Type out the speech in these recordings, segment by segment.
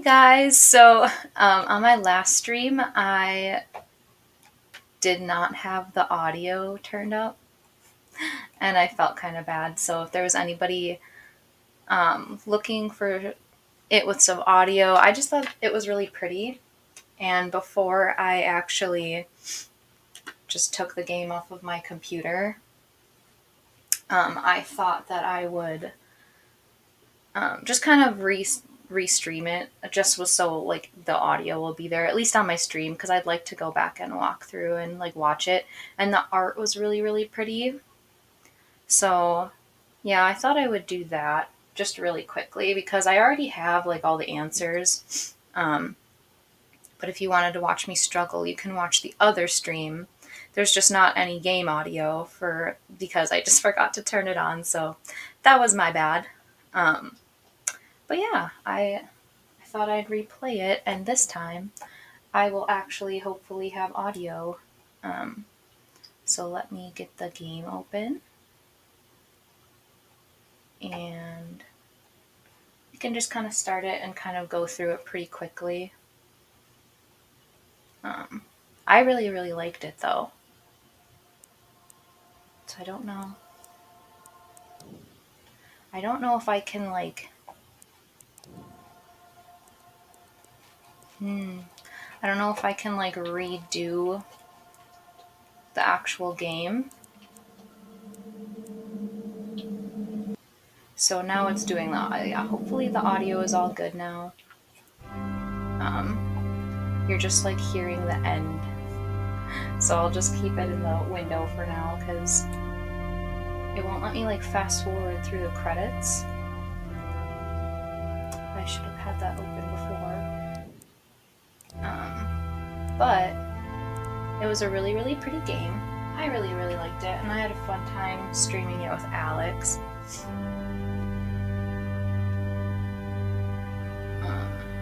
guys, so on my last stream, I did not have the audio turned up, and I felt kind of bad. So if there was anybody looking for it with some audio, I just thought it was really pretty. And before I actually just took the game off of my computer, I thought that I would just kind of restream it. It just was so like the audio will be there at least on my stream, because I'd like to go back and walk through and like watch it. And the art was really, really pretty. So yeah, I thought I would do that just really quickly because I already have like all the answers. But if you wanted to watch me struggle, you can watch the other stream. There's just not any game audio because I just forgot to turn it on, so that was my bad. But yeah, I thought I'd replay it, and this time I will actually hopefully have audio. So let me get the game open. And you can just kind of start it and kind of go through it pretty quickly. I really, really liked it though. So I don't know if I can like... I don't know if I can like redo the actual game. So now it's doing that. Yeah, hopefully the audio is all good now. You're just like hearing the end. So I'll just keep it in the window for now because it won't let me like fast forward through the credits. I should have had that open before. But it was a really, really pretty game. I really, really liked it, and I had a fun time streaming it with Alex.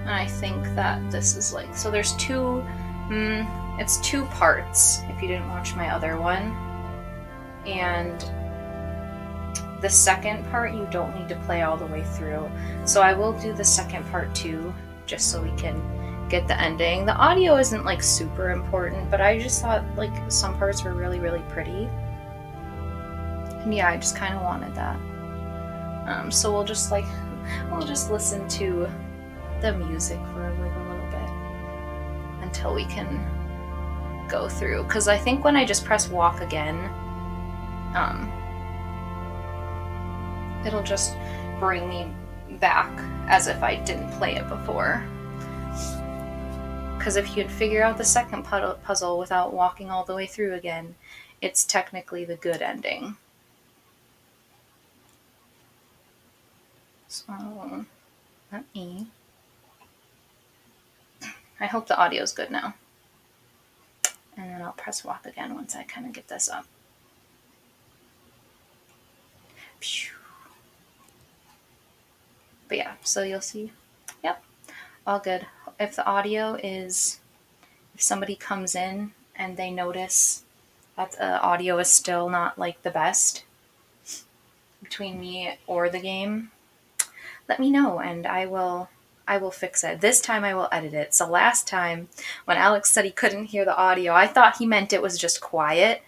And I think that this is like... So there's it's two parts, if you didn't watch my other one. And the second part, you don't need to play all the way through. So I will do the second part too, just so we can get the ending. The audio isn't like super important, but I just thought like some parts were really, really pretty. And yeah, I just kind of wanted that. So we'll just listen to the music for like a little bit until we can go through. Because I think when I just press walk again, it'll just bring me back as if I didn't play it before. Because if you'd figure out the second puzzle without walking all the way through again, it's technically the good ending. So, let me... I hope the audio's good now. And then I'll press walk again once I kind of get this up. But yeah, so you'll see. Yep, all good. If the audio is... If somebody comes in and they notice that the audio is still not like the best between me or the game, let me know and I will fix it. This time I will edit it. So last time when Alex said he couldn't hear the audio, I thought he meant it was just quiet.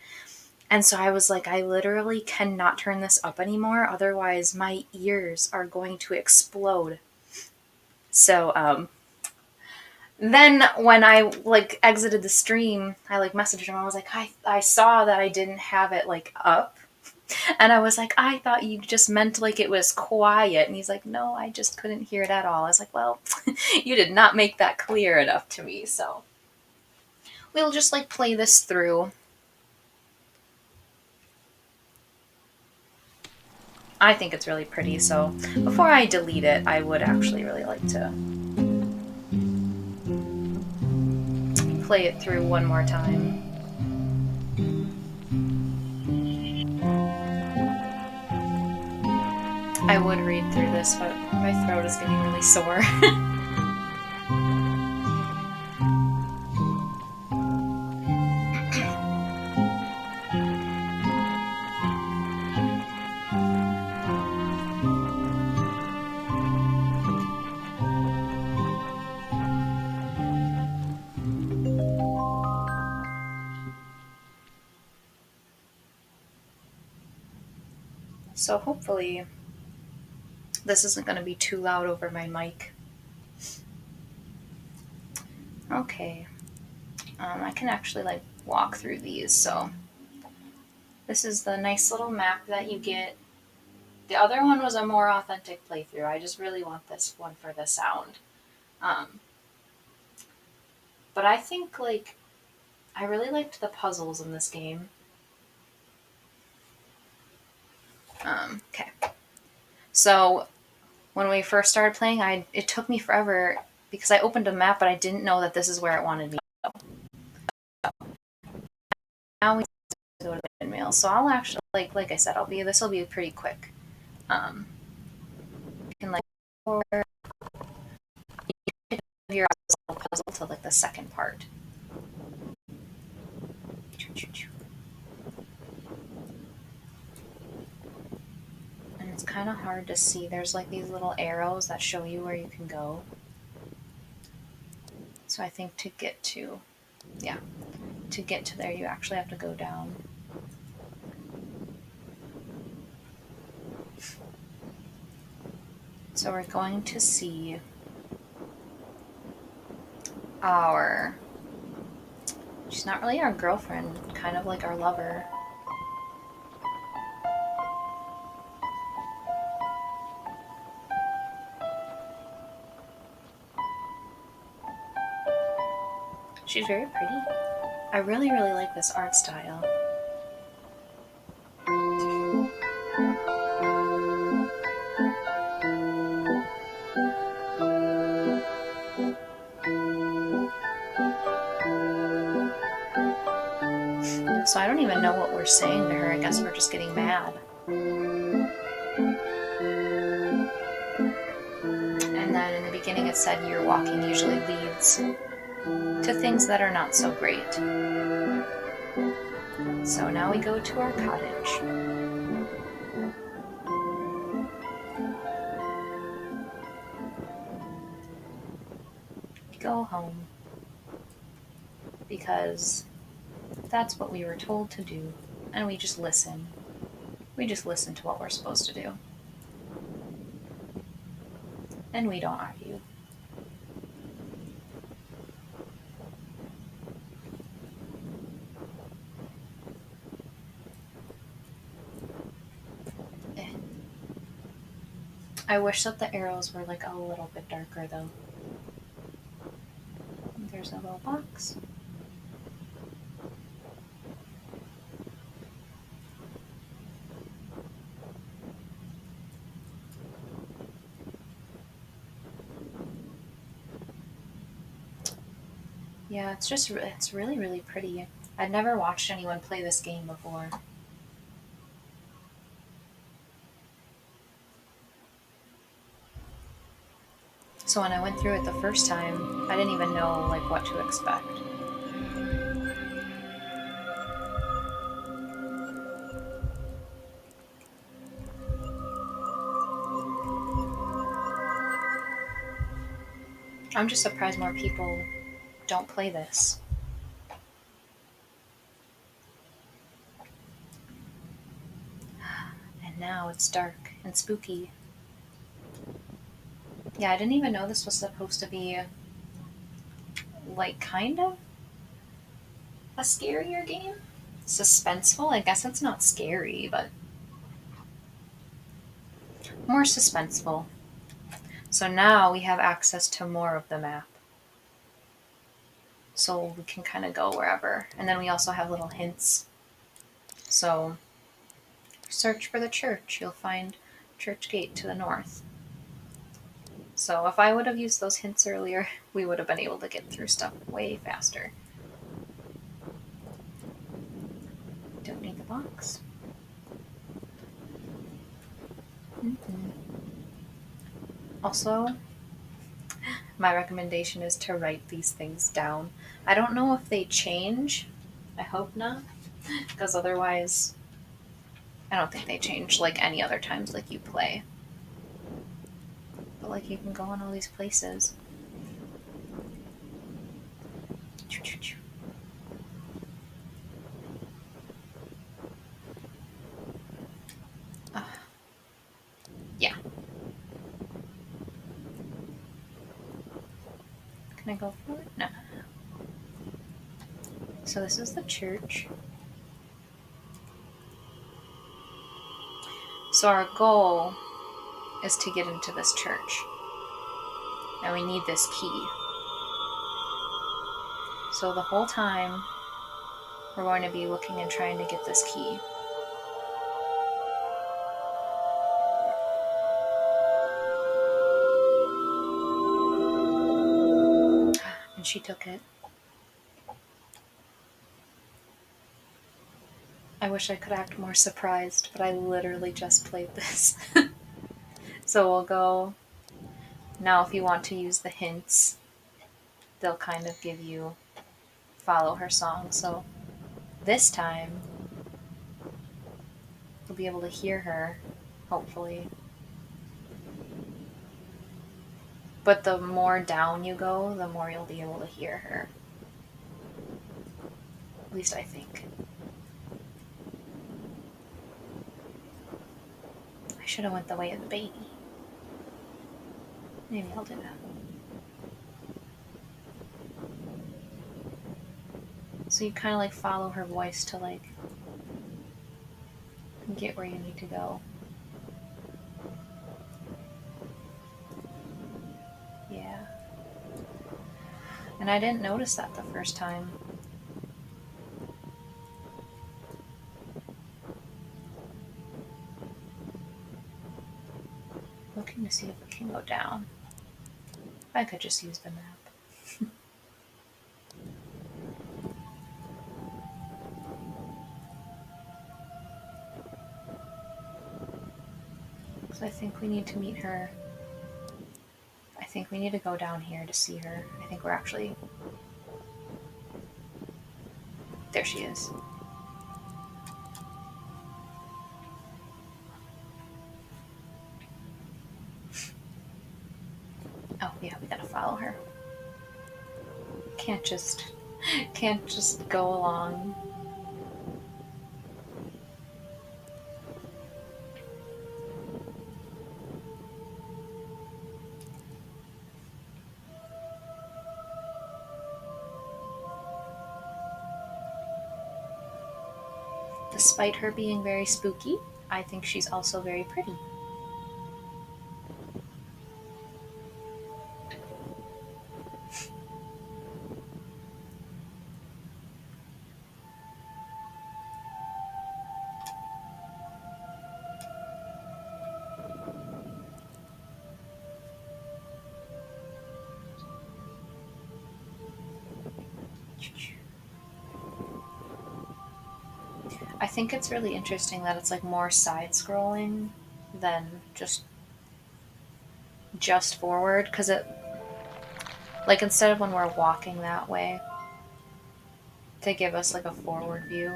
And so I was like, I literally cannot turn this up anymore. Otherwise my ears are going to explode. So, then when I like exited the stream, I like messaged him. I was like, I saw that I didn't have it like up. And I was like, I thought you just meant like it was quiet. And he's like, no, I just couldn't hear it at all. I was like, well, you did not make that clear enough to me. So we'll just like play this through. I think it's really pretty. So before I delete it, I would actually really like to play it through one more time. I would read through this, but my throat is getting really sore. So hopefully this isn't going to be too loud over my mic. Okay. I can actually like walk through these. So this is the nice little map that you get. The other one was a more authentic playthrough. I just really want this one for the sound. Um, but I think like I really liked the puzzles in this game. Okay. So when we first started playing, it took me forever because I opened a map, but I didn't know that this is where it wanted me to go. Now we go to the windmill. So I'll actually like I said, this will be pretty quick. You can like your puzzle to like the second part. And it's kind of hard to see. There's like these little arrows that show you where you can go. So I think to get to there, you actually have to go down. So we're going to see she's not really our girlfriend, kind of like our lover. She's very pretty. I really, really like this art style. So I don't even know what we're saying to her. I guess we're just getting mad. And then in the beginning it said your walking usually leads to things that are not so great. So now we go to our cottage. Go home. Because that's what we were told to do. And we just listen. We just listen to what we're supposed to do. And we don't argue. I wish that the arrows were like a little bit darker though. There's a little box. Yeah, it's really, really pretty. I'd never watched anyone play this game before. So when I went through it the first time, I didn't even know like what to expect. I'm just surprised more people don't play this. And now it's dark and spooky. Yeah, I didn't even know this was supposed to be like kind of a scarier game. Suspenseful? I guess it's not scary, but more suspenseful. So now we have access to more of the map. So we can kind of go wherever. And then we also have little hints. So search for the church. You'll find Church Gate to the north. So if I would have used those hints earlier, we would have been able to get through stuff way faster. Don't need the box. Mm-hmm. Also, my recommendation is to write these things down. I don't know if they change. I hope not. Because otherwise, I don't think they change like any other times like you play. But like you can go in all these places. I go forward? No. So this is the church. So our goal is to get into this church. And we need this key. So the whole time, we're going to be looking and trying to get this key. And she took it. I wish I could act more surprised, but I literally just played this. So we'll go. Now if you want to use the hints, they'll kind of give you follow her song. So this time, you'll be able to hear her, hopefully. But the more down you go, the more you'll be able to hear her. At least I think. I should have went the way of the baby. Maybe I'll do that. So you kind of like follow her voice to like get where you need to go. Yeah. And I didn't notice that the first time. Looking to see if it can go down. I could just use the map. So I think we need to meet her. I think we need to go down here to see her. I think we're actually... There she is. Oh yeah, we gotta follow her. Can't just go along. Despite her being very spooky, I think she's also very pretty. I think it's really interesting that it's like more side-scrolling than just forward, because it, like, instead of when we're walking that way, they give us like a forward view.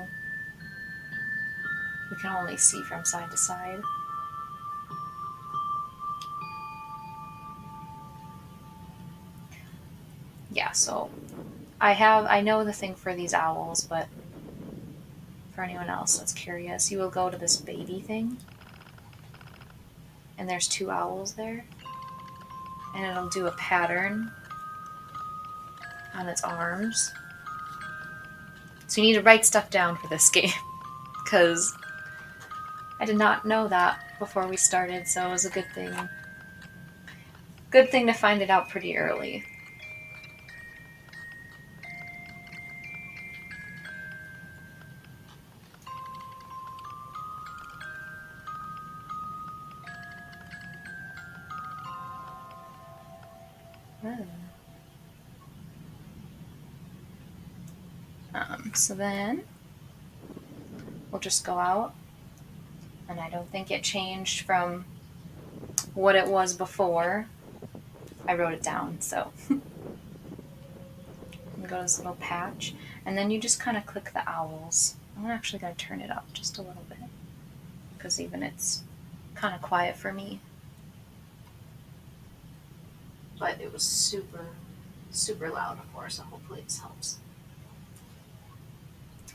We can only see from side to side. Yeah, so I know the thing for these owls, but for anyone else that's curious, you will go to this baby thing, and there's 2 owls there, and it'll do a pattern on its arms. So you need to write stuff down for this game, because I did not know that before we started, so it was a good thing. Good thing to find it out pretty early. So then we'll just go out, and I don't think it changed from what it was before. I wrote it down, so go to this little patch, and then you just kind of click the owls. I'm actually going to turn it up just a little bit, because even it's kind of quiet for me. But it was super, super loud before, so hopefully this helps.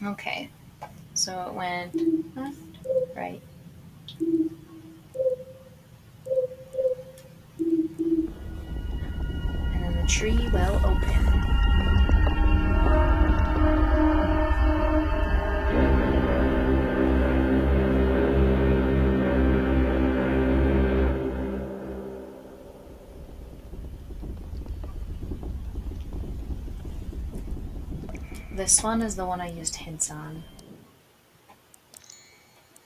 Okay, so it went left, right. And then the tree will open. This one is the one I used hints on.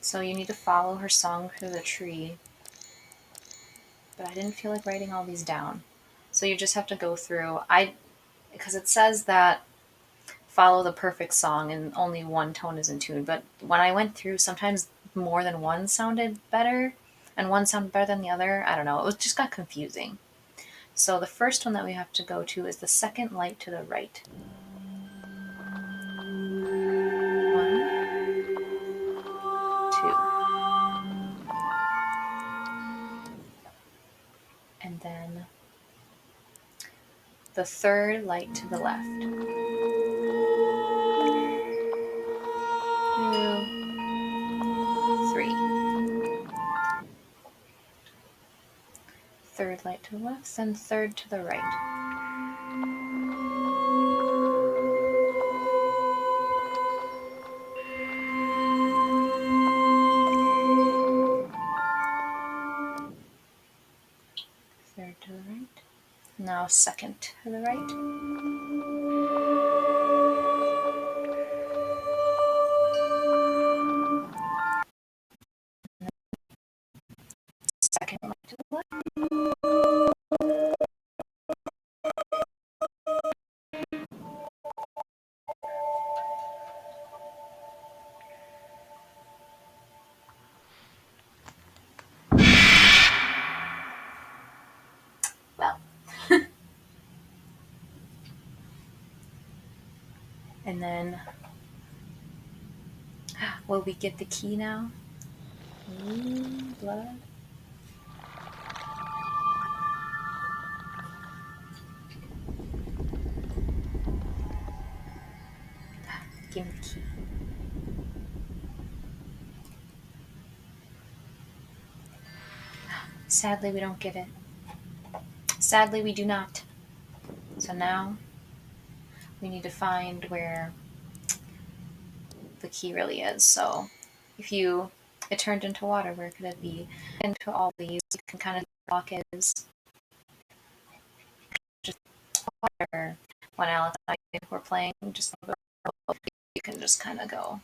So you need to follow her song through the tree. But I didn't feel like writing all these down. So you just have to go through. Because it says that follow the perfect song and only one tone is in tune. But when I went through, sometimes more than one sounded better and one sounded better than the other. I don't know. It just got confusing. So the first one that we have to go to is the second light to the right. 1, 2. And then the third light to the left. 2, 3. Third light to the left, then third to the right. Third to the right. Now second to the right. Second light to the left. Well. And then, will we get the key now? Ooh, blood. Give me the key. Sadly, we don't get it. Sadly, we do not. So now, we need to find where the key really is. So, if it turned into water, where could it be? Into all these, you can kind of block it as just water. When Alex and I were playing, just you can just kind of go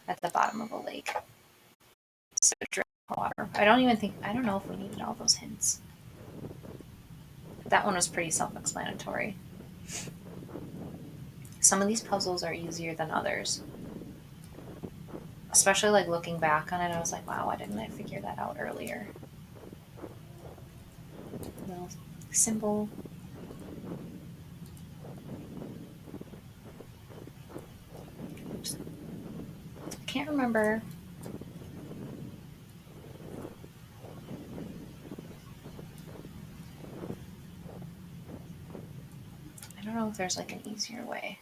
at the bottom of a lake. So drink water. I don't know if we needed all those hints. That one was pretty self-explanatory. Some of these puzzles are easier than others. Especially like looking back on it, I was like, wow, why didn't I figure that out earlier? Little symbol. Oops. I can't remember. I don't know if there's like an easier way.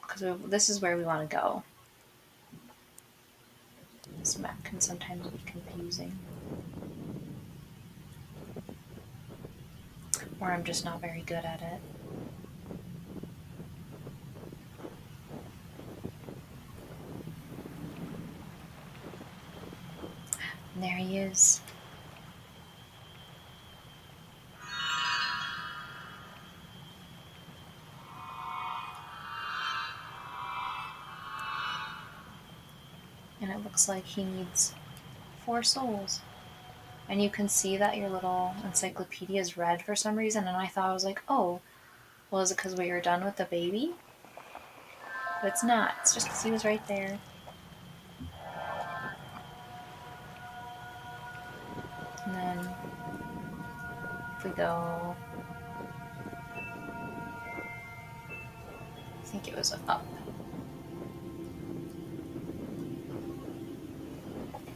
Because this is where we want to go. This map can sometimes be confusing. Or I'm just not very good at it. And there he is. And it looks like he needs 4 souls. And you can see that your little encyclopedia is red for some reason, and I thought, I was like, oh, well, is it because we were done with the baby? But it's not. It's just because he was right there. And then if we go, I think it was up.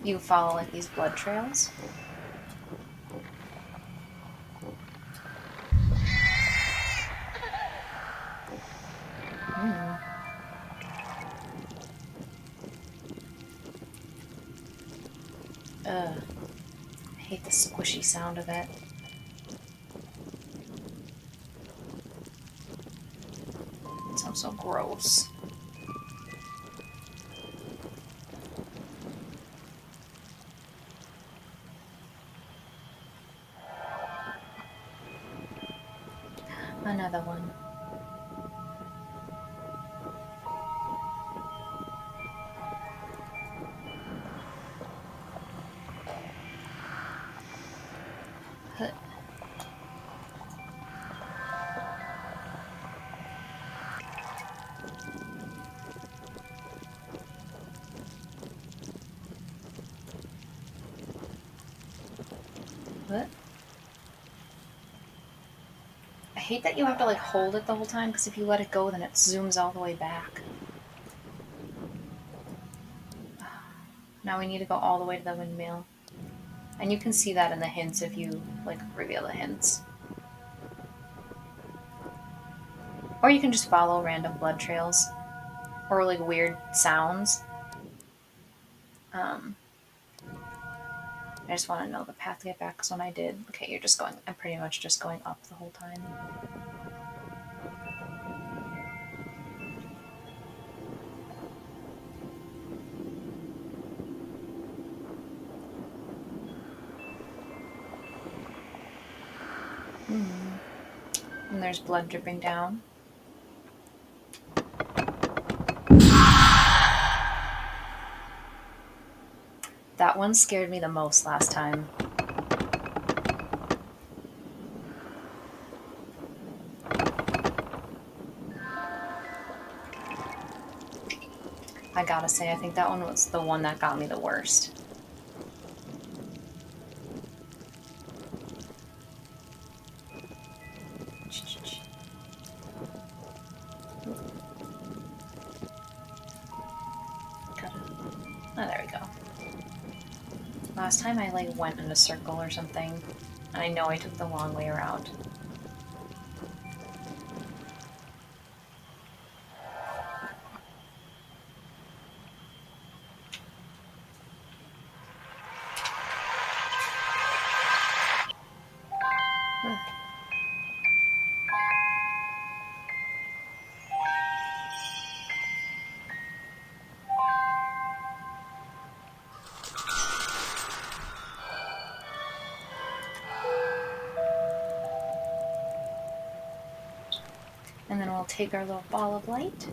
You follow like these blood trails. Ugh. I hate the squishy sound of it. It sounds so gross. Another one. Huh. What? I hate that you have to like hold it the whole time, because if you let it go then it zooms all the way back. Now we need to go all the way to the windmill. And you can see that in the hints if you like reveal the hints. Or you can just follow random blood trails. Or like weird sounds. I just want to know the path to get back, because when I did... Okay, you're just going... I'm pretty much just going up the whole time. And there's blood dripping down. That one scared me the most last time. I gotta say, I think that one was the one that got me the worst. Oh, there we go. Last time I like went in a circle or something, and I know I took the long way around. And then we'll take our little ball of light.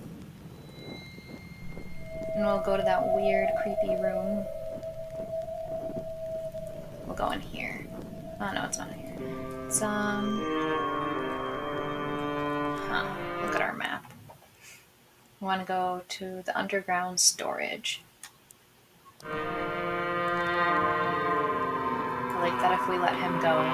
And we'll go to that weird, creepy room. We'll go in here. Oh no, it's not in here. It's, look at our map. We want to go to the underground storage. I like that if we let him go.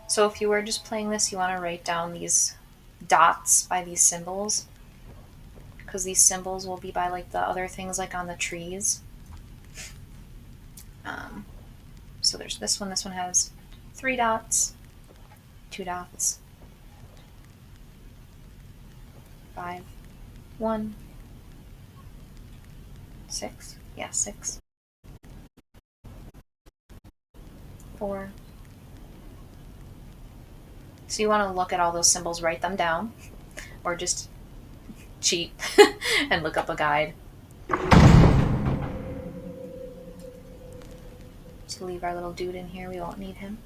So if you were just playing this, you want to write down these dots by these symbols, because these symbols will be by like the other things like on the trees. So there's this one. This one has 3 dots, 2 dots, 5, 1, 6. Yeah, 6, 4. So you want to look at all those symbols, write them down, or just cheat and look up a guide. So leave our little dude in here, we won't need him.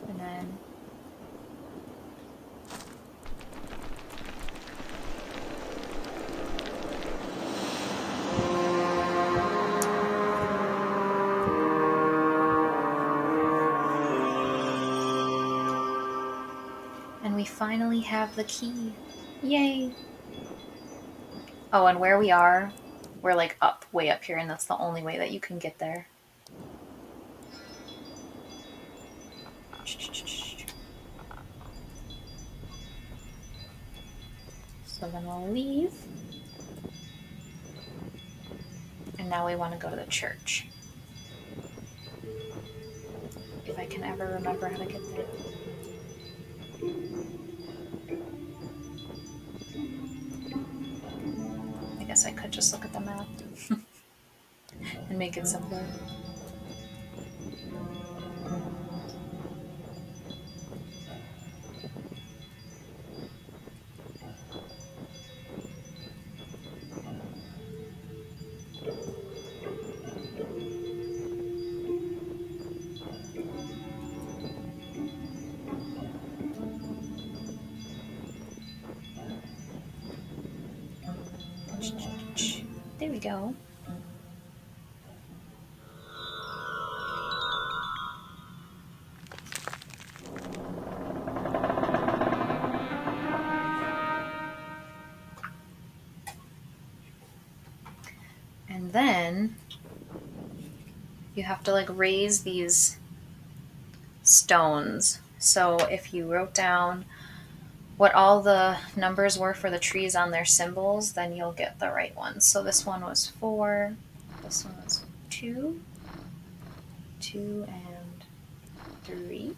And then we finally have the key. Yay! Oh, and where we are, we're like up, way up here, and that's the only way that you can get there. So then we'll leave. And now we want to go to the church. if I can ever remember how to get there. I guess I could just look at the map and make it simpler. There we go. And then you have to like raise these stones. So if you wrote down what all the numbers were for the trees on their symbols, then you'll get the right ones. So this one was 4, this one was 2, 2 and 3.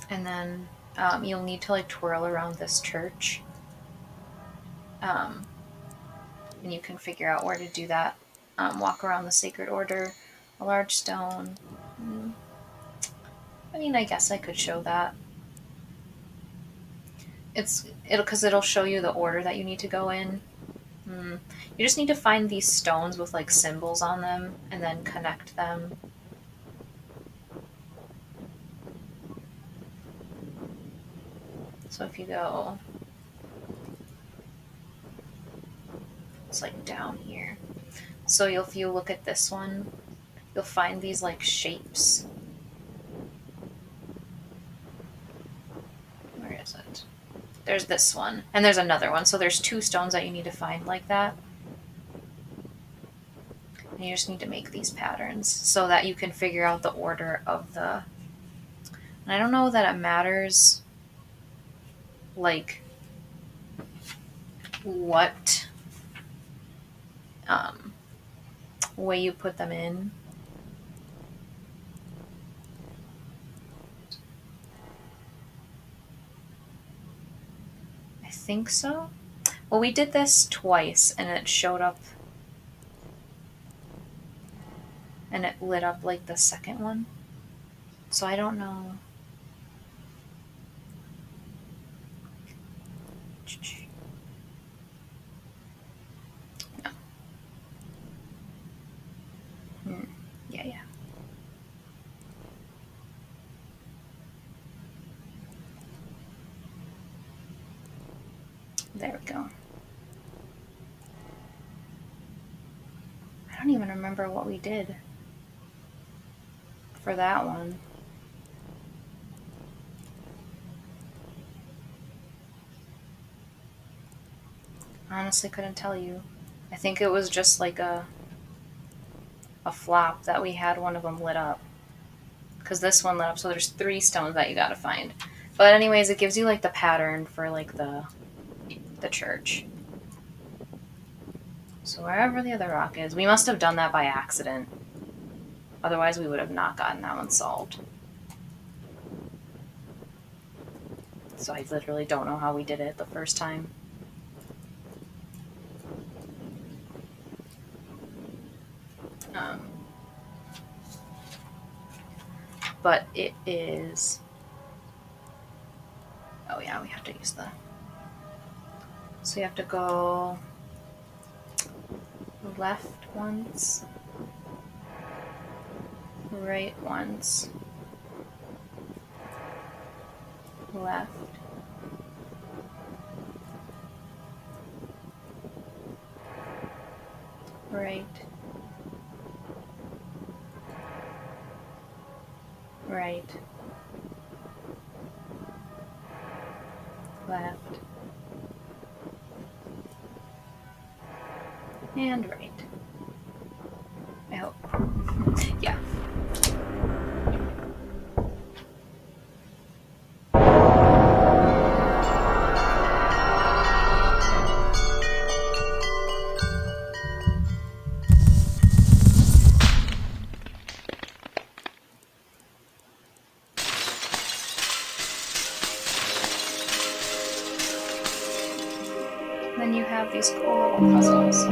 And then you'll need to like twirl around this church. And you can figure out where to do that. Walk around the sacred order, a large stone. I mean, I guess I could show that. It'll show you the order that you need to go in. You just need to find these stones with like symbols on them and then connect them. So if you go, it's like down here. So if you look at this one, you'll find these like shapes. Where is it? There's this one, and there's another one. So there's 2 stones that you need to find like that. And you just need to make these patterns so that you can figure out the order of the... And I don't know that it matters, like, what way you put them in. I think so. Well, we did this twice, and it showed up, and it lit up like the second one. So I don't know. No. Yeah. There we go. I don't even remember what we did for that one. I honestly couldn't tell you. I think it was just like a flop that we had one of them lit up. Because this one lit up, so there's 3 stones that you gotta find. But anyways, it gives you like the pattern for like the church. So wherever the other rock is, we must have done that by accident. Otherwise we would have not gotten that one solved. So I literally don't know how we did it the first time. But it is... Oh yeah, we have to use the... So you have to go left once, right once, left, right, right, left, and right. when you have these cool little puzzles.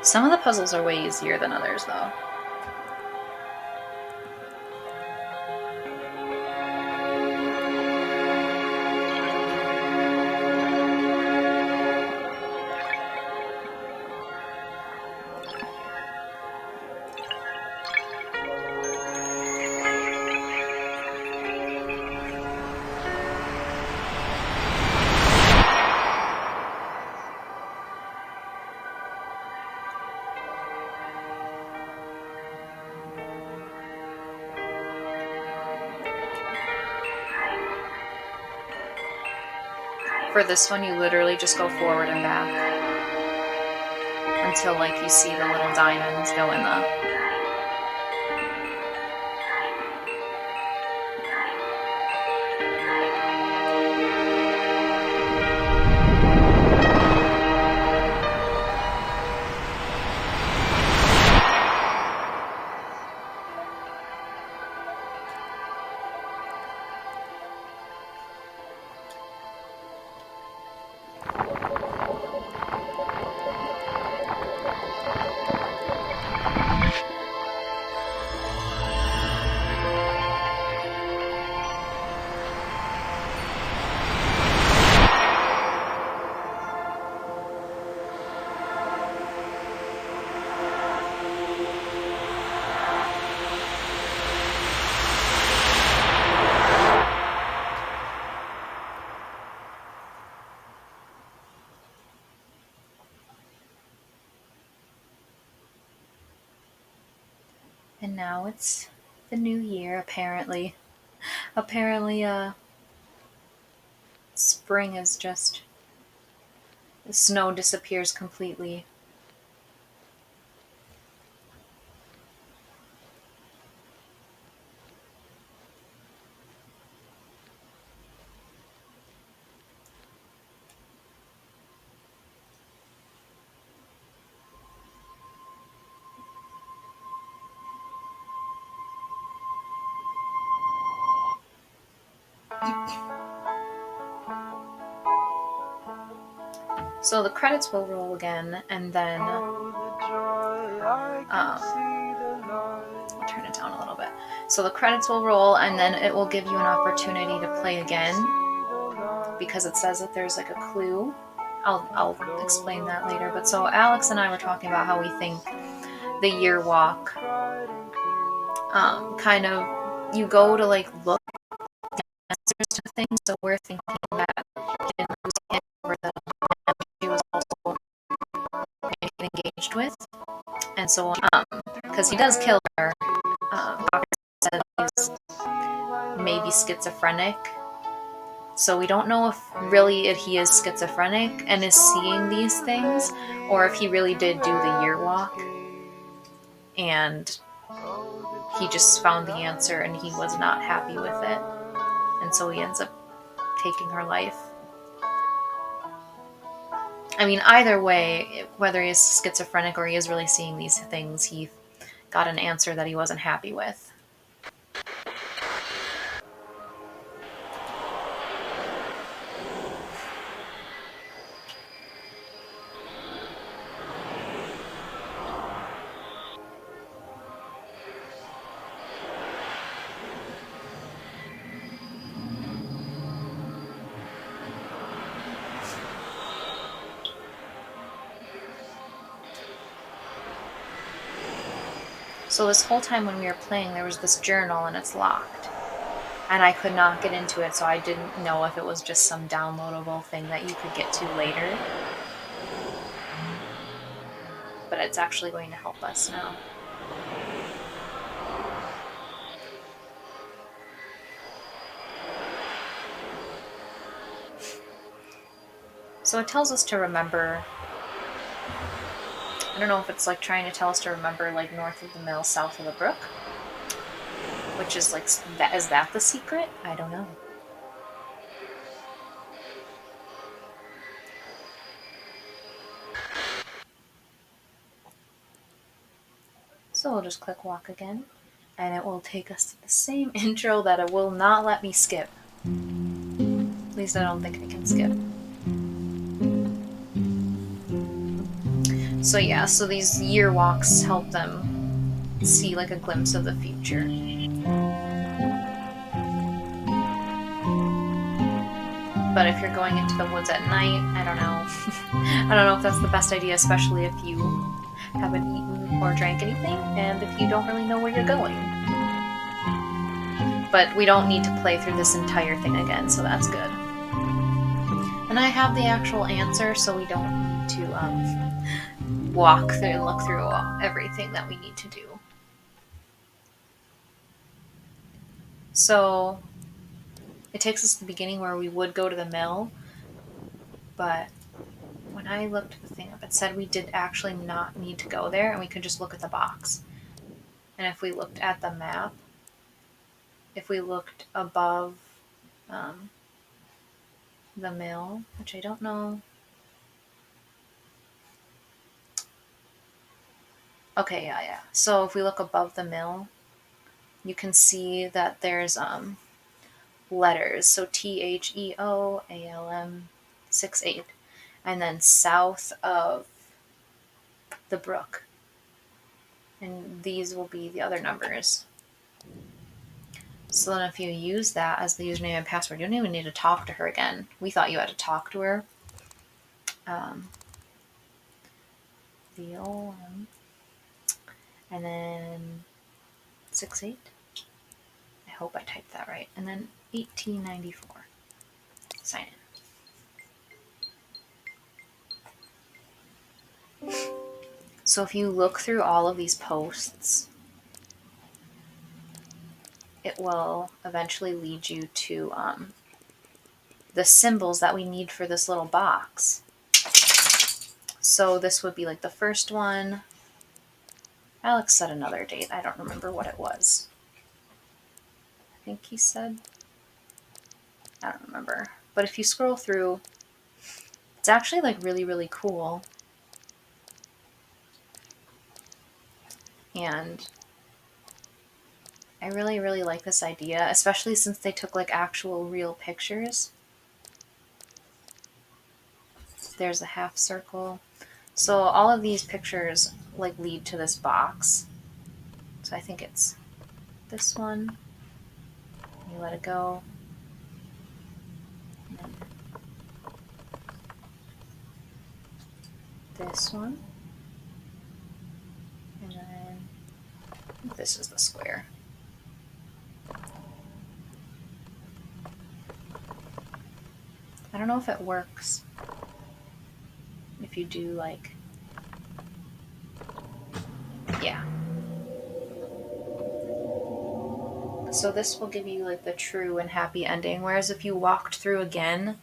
Some of the puzzles are way easier than others, though. For this one, you literally just go forward and back until like you see the little diamonds go in the... And now it's the new year, apparently. Apparently, spring is just... The snow disappears completely. So the credits will roll again, and then I'll turn it down a little bit. So the credits will roll, and then it will give you an opportunity to play again, because it says that there's like a clue. I'll explain that later. But so Alex and I were talking about how we think the year walk kind of, you go to like look at answers to things. So we're thinking that he didn't lose him over the man she was also engaged with, and so because he does kill her, doctor said he's maybe schizophrenic. So we don't know if really he is schizophrenic and is seeing these things, or if he really did do the year walk and he just found the answer and he was not happy with it, and so he ends up taking her life. I mean, either way, whether he's schizophrenic or he is really seeing these things, he got an answer that he wasn't happy with. So this whole time when we were playing, there was this journal and it's locked. And I could not get into it, so I didn't know if it was just some downloadable thing that you could get to later. but it's actually going to help us now. So it tells us to remember, I don't know if it's like trying to tell us to remember like north of the mill, south of the brook, which is like, is that the secret? I don't know. So we'll just click walk again, and it will take us to the same intro that it will not let me skip. At least I don't think I can skip. So yeah, so these year walks help them see like a glimpse of the future. But if you're going into the woods at night, I don't know. I don't know if that's the best idea, especially if you haven't eaten or drank anything, and if you don't really know where you're going. But we don't need to play through this entire thing again, so that's good. And I have the actual answer, so we don't need to walk through and look through everything that we need to do. So it takes us to the beginning where we would go to the mill, but when I looked the thing up, it said we did actually not need to go there, and we could just look at the box. And if we looked at the map, if we looked above the mill, which I don't know. Okay, yeah. So if we look above the mill, you can see that there's letters. So THEOALM 68, and then south of the brook. And these will be the other numbers. So then if you use that as the username and password, you don't even need to talk to her again. We thought you had to talk to her. The OM. And then 68. I hope I typed that right. And then 1894. Sign in. So if you look through all of these posts, it will eventually lead you to the symbols that we need for this little box. So this would be like the first one. Alex said another date. I don't remember what it was. I think he said, I don't remember. But if you scroll through, it's actually like really, really cool. And I really, really like this idea, especially since they took like actual real pictures. There's a half circle. So all of these pictures like lead to this box. So I think it's this one. You let it go. And then this one. And then this is the square. I don't know if it works if you do like, yeah. So this will give you like the true and happy ending, whereas if you walked through again,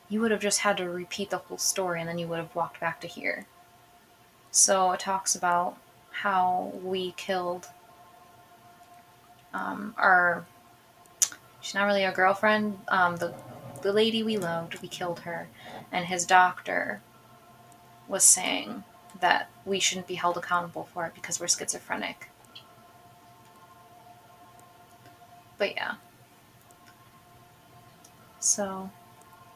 you would have just had to repeat the whole story and then you would have walked back to here. So it talks about how we killed she's not really our girlfriend, the lady we loved, we killed her, and his doctor was saying that we shouldn't be held accountable for it because we're schizophrenic. But yeah. So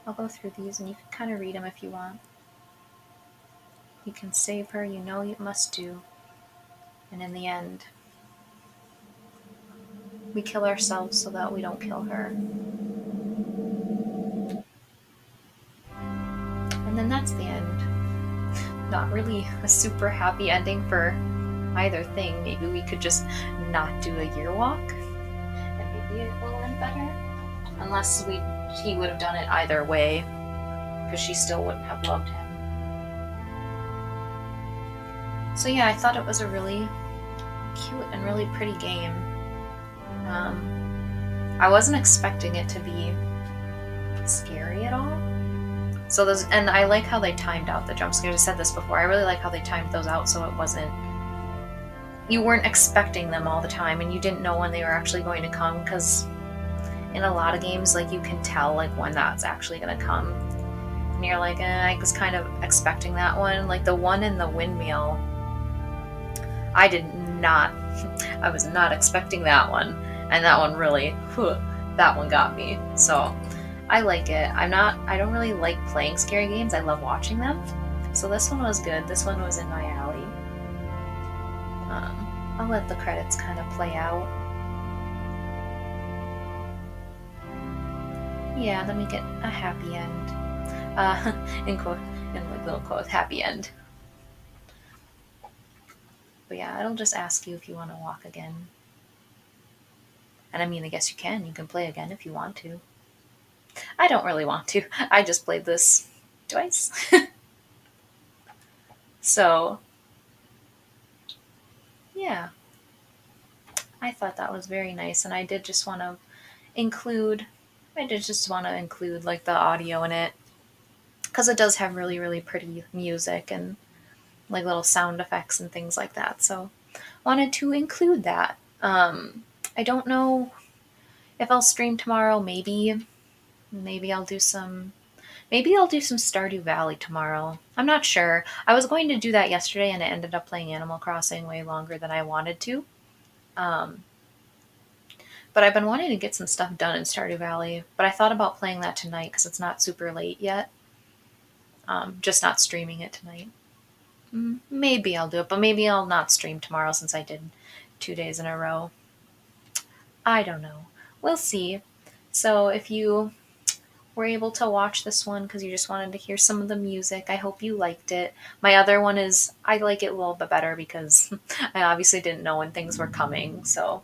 I'll go through these and you can kind of read them if you want. You can save her, you know you must do. And in the end, we kill ourselves so that we don't kill her. And then that's the end. Not really a super happy ending for either thing. Maybe we could just not do a year walk and maybe it will end better. Unless he would have done it either way, because she still wouldn't have loved him. So yeah, I thought it was a really cute and really pretty game. I wasn't expecting it to be scary at all. So those, and I like how they timed out the jump scares. I said this before. I really like how they timed those out so it wasn't, you weren't expecting them all the time and you didn't know when they were actually going to come, because in a lot of games, like, you can tell like when that's actually going to come. And you're like, I was kind of expecting that one. Like the one in the windmill, I was not expecting that one. And that one really, that one got me. So I like it. I don't really like playing scary games. I love watching them. So this one was good. This one was in my alley. I'll let the credits kind of play out. Yeah, let me get a happy end. In like little quote, happy end. But yeah, it'll just ask you if you want to walk again. And I mean, I guess you can. You can play again if you want to. I don't really want to. I just played this twice. So, yeah. I thought that was very nice, and I did just want to include like the audio in it, because it does have really, really pretty music and like little sound effects and things like that. So wanted to include that. I don't know if I'll stream tomorrow. Maybe I'll do some Stardew Valley tomorrow. I'm not sure. I was going to do that yesterday and I ended up playing Animal Crossing way longer than I wanted to. But I've been wanting to get some stuff done in Stardew Valley. But I thought about playing that tonight because it's not super late yet. Just not streaming it tonight. Maybe I'll do it, but maybe I'll not stream tomorrow since I did 2 days in a row. I don't know. We'll see. So if you were able to watch this one because you just wanted to hear some of the music, I hope you liked it. My other one is, I like it a little bit better because I obviously didn't know when things were coming. So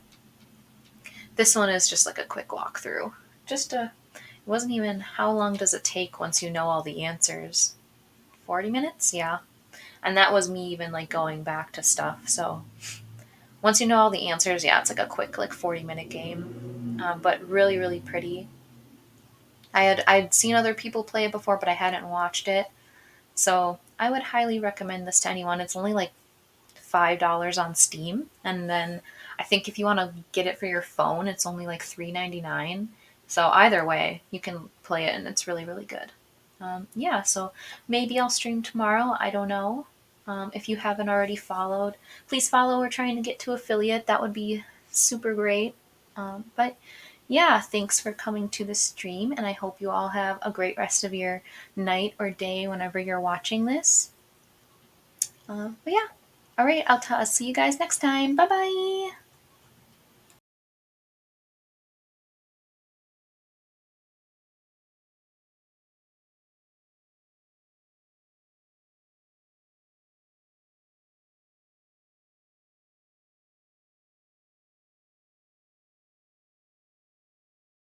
this one is just like a quick walkthrough. It wasn't even, how long does it take once you know all the answers? 40 minutes? Yeah. And that was me even like going back to stuff. So once you know all the answers, yeah, it's like a quick like 40-minute game. But really, really pretty. I'd seen other people play it before, but I hadn't watched it. So I would highly recommend this to anyone. It's only like $5 on Steam. And then I think if you want to get it for your phone, it's only like $3.99. So either way, you can play it and it's really, really good. Yeah, so maybe I'll stream tomorrow. I don't know. If you haven't already followed, please follow. We're trying to get to affiliate. That would be super great. But yeah, thanks for coming to the stream, and I hope you all have a great rest of your night or day whenever you're watching this. But yeah, all right, I'll see you guys next time. Bye bye.